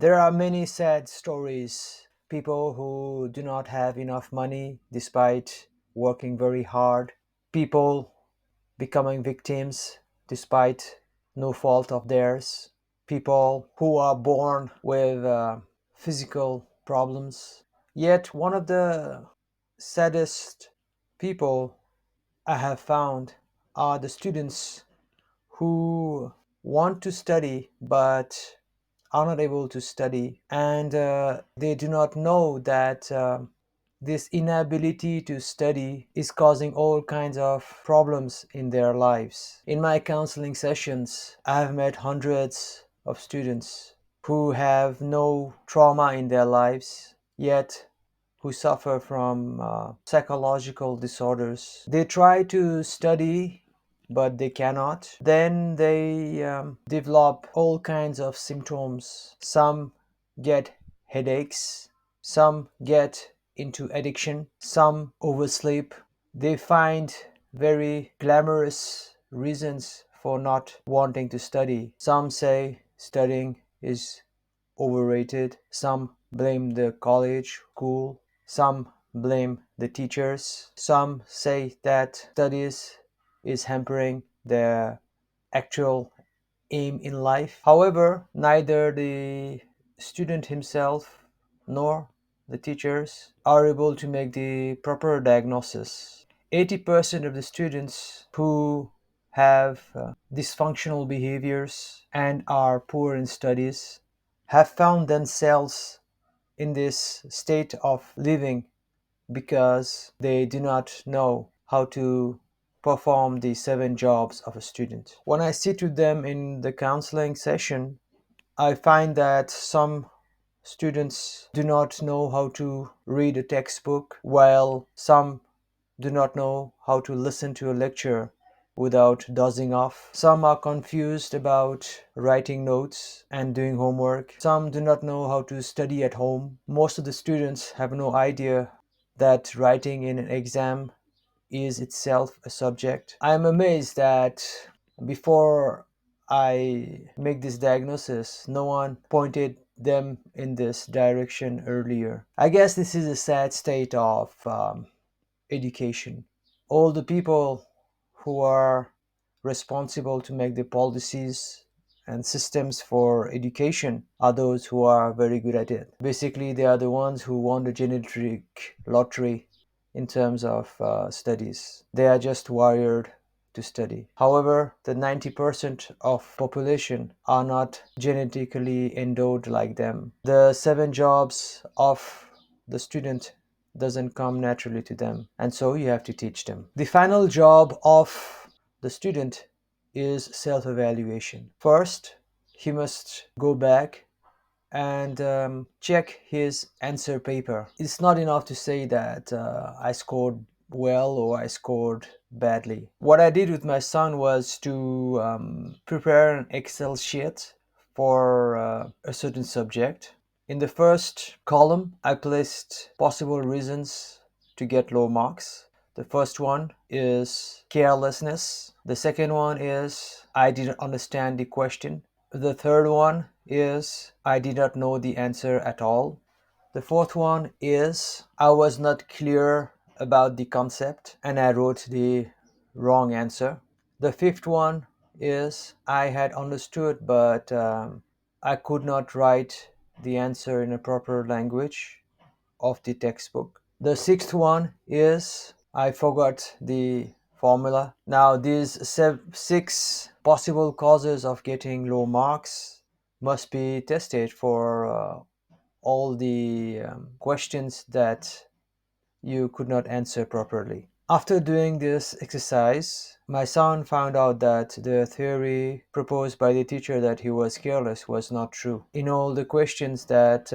There are many sad stories. People who do not have enough money despite working very hard. People becoming victims despite no fault of theirs. People who are born with physical problems. Yet, one of the saddest people I have found are the students who want to study but are not able to study, and they do not know that this inability to study is causing all kinds of problems in their lives. In my counseling sessions, I have met hundreds of students who have no trauma in their lives, yet who suffer from psychological disorders. They try to study, but they cannot. Then they develop all kinds of symptoms. Some get headaches, some get into addiction, some oversleep. They find very glamorous reasons for not wanting to study. Some say studying is overrated. Some blame the college, school. Some blame the teachers. Some say that studies is hampering their actual aim in life. However, neither the student himself nor the teachers are able to make the proper diagnosis. 80% of the students who have dysfunctional behaviors and are poor in studies have found themselves in this state of living because they do not know how to perform the 7 jobs of a student. When I sit with them in the counseling session, I find that some students do not know how to read a textbook, while some do not know how to listen to a lecture without dozing off. Some are confused about writing notes and doing homework. Some do not know how to study at home. Most of the students have no idea that writing in an exam is itself a subject. I am amazed that before I make this diagnosis, no one pointed them in this direction earlier. I guess this is a sad state of education. All the people who are responsible to make the policies and systems for education are those who are very good at it. Basically, they are the ones who won the genetic lottery in terms of studies. They are just wired to study. However, the 90% of population are not genetically endowed like them. The 7 jobs of the student doesn't come naturally to them, and so you have to teach them. The final job of the student is self-evaluation. First, he must go back and check his answer paper. It's not enough to say that I scored well or I scored badly. What I did with my son was to prepare an Excel sheet for a certain subject. In the first column, I placed possible reasons to get low marks. The first one is carelessness. The second one is I didn't understand the question. The third one is I did not know the answer at all. The fourth one is I was not clear about the concept and I wrote the wrong answer. The fifth one is I had understood but I could not write the answer in a proper language of the textbook. The sixth one is I forgot the formula. Now, these 6 possible causes of getting low marks must be tested for all the questions that you could not answer properly. After doing this exercise, my son found out that the theory proposed by the teacher that he was careless was not true. In all the questions that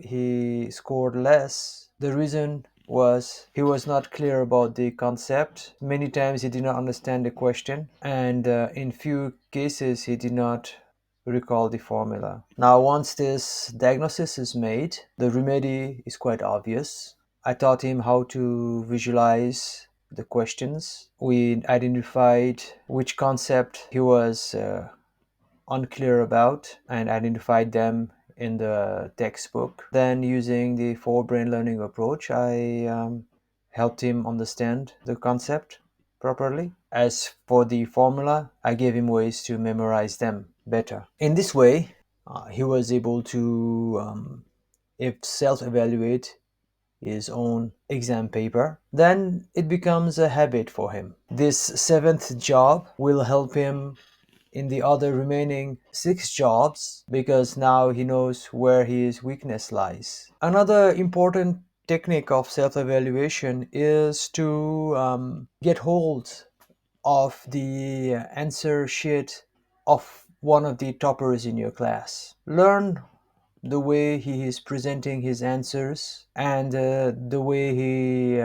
he scored less, the reason was he was not clear about the concept. Many times he did not understand the question, and in few cases he did not recall the formula. Now, once this diagnosis is made, the remedy is quite obvious. I taught him how to visualize the questions. We identified which concept he was unclear about and identified them in the textbook. Then, using the four brain learning approach, I helped him understand the concept properly. As for the formula, I gave him ways to memorize them better. In this way, he was able to, if self-evaluate his own exam paper, then it becomes a habit for him. This seventh job will help him in the other remaining six jobs because now he knows where his weakness lies. Another important technique of self evaluation is to get hold of the answer sheet of one of the toppers in your class. Learn the way he is presenting his answers and the way he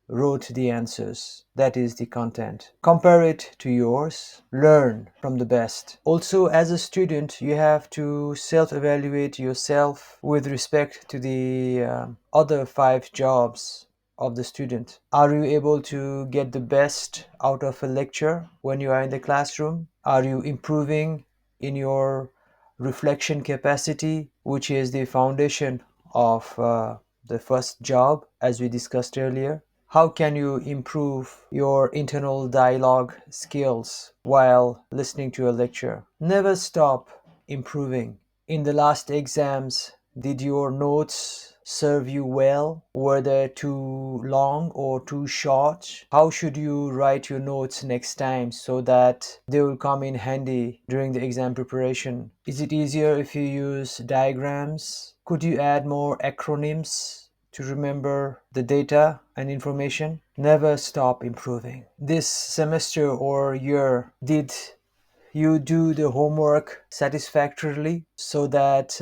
wrote the answers. That is the content. Compare it to yours. Learn from the best. Also, as a student, you have to self evaluate yourself with respect to the other five jobs of the student. Are you able to get the best out of a lecture when you are in the classroom? Are you improving in your reflection capacity, which is the foundation of the first job, as we discussed earlier? How can you improve your internal dialogue skills while listening to a lecture? Never stop improving. In the last exams, did your notes serve you well? Were they too long or too short? How should you write your notes next time so that they will come in handy during the exam preparation? Is it easier if you use diagrams? Could you add more acronyms to remember the data and information? Never stop improving. This semester or year, did you do the homework satisfactorily so that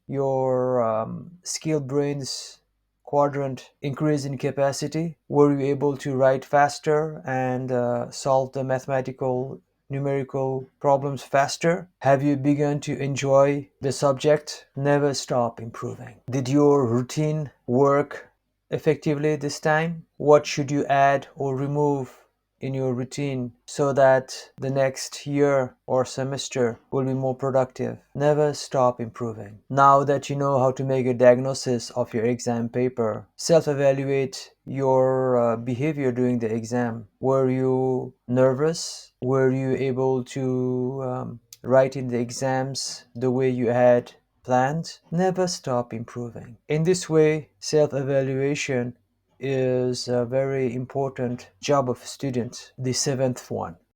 your skill brains quadrant increase in capacity? Were you able to write faster and solve the mathematical numerical problems faster? Have you begun to enjoy the subject? Never stop improving. Did your routine work effectively this time? What should you add or remove in your routine so that the next year or semester will be more productive? Never stop improving. Now that you know how to make a diagnosis of your exam paper, self-evaluate your behavior during the exam. Were you nervous? Were you able to write in the exams the way you had planned? Never stop improving. In this way, self-evaluation is a very important job of students, the seventh one.